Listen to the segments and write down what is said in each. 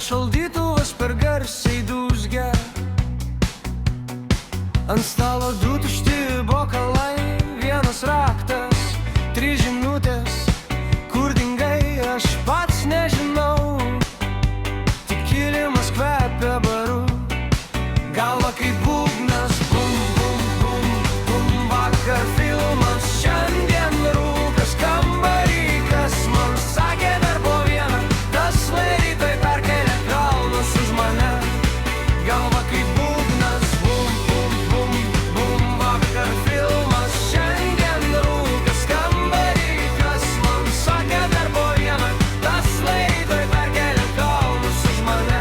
bet šaldytuvas per garsiai dūzgia. Ant stalo du tušti bokalai, vienas raktas, 3 žinutės. Kur dingai, aš pats nežinau, tik kilimas kvepia baru. Galva kaip būgnas, bum, bum, bum, bum. Vakar filmas, šiandien rūkas kambarį. Kas man sakė dar po vieną, tas laikai perkelia kalnus už mane. Galva kaip būgnas, bum, bum, bum, bum. Vakar filmas, šiandien rūkas kambarį. Kas man sakė dar po vieną, tas laikai perkelia kalnus už mane.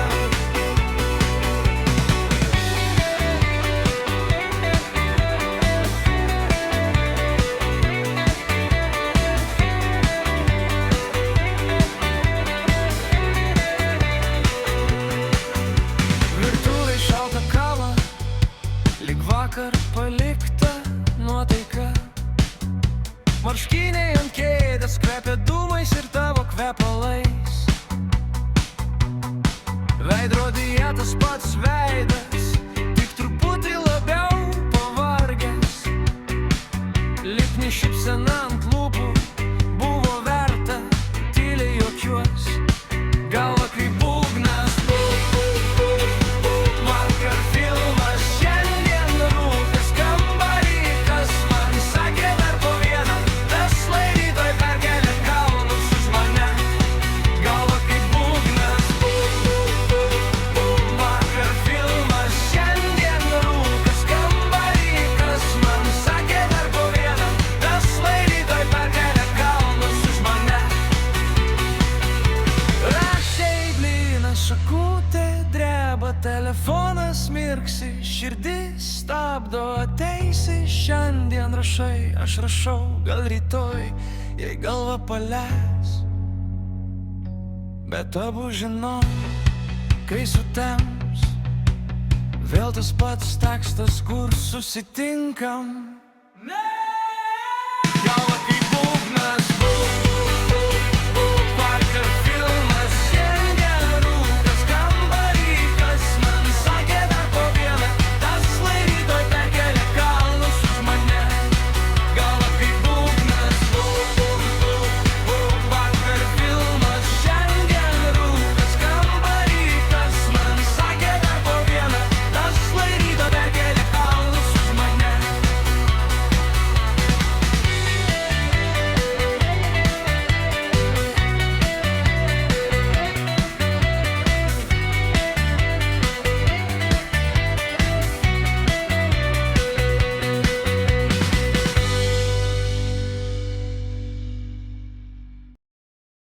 Virtuvėj šalta kava, lyg vakar palikta nuotaika. Marškiniai ant kėdės kvepia dūmais ir tavo kvepalais. Veidrodyje tas pats veidas, tik truputį labiau pavargęs. Lipni šypsena ant lūpų, buvo verta, tyliai juokiuos. Galva kaip būgnas, bum, bum, bum, bum. Vakar filmas, šiandien rūkas kambarį. Kas man sakė dar po vieną, tas laikai perkelia kalnus už mane. Galva kaip būgnas, bum, bum, bum, bum. Vakar filmas, šiandien rūkas kambarį. Kas man sakė dar po vieną, tas laikai perkelia kalnus už mane. Rašei blyną, šakutė dreba, telefonas mirksi, širdis stabdo. Ateisi šiandien, rašai, aš rašau, gal rytoj, jei galva paleis. Bet abu žinom, kai sutems, vėl tas pats tekstas, kur susitinkam.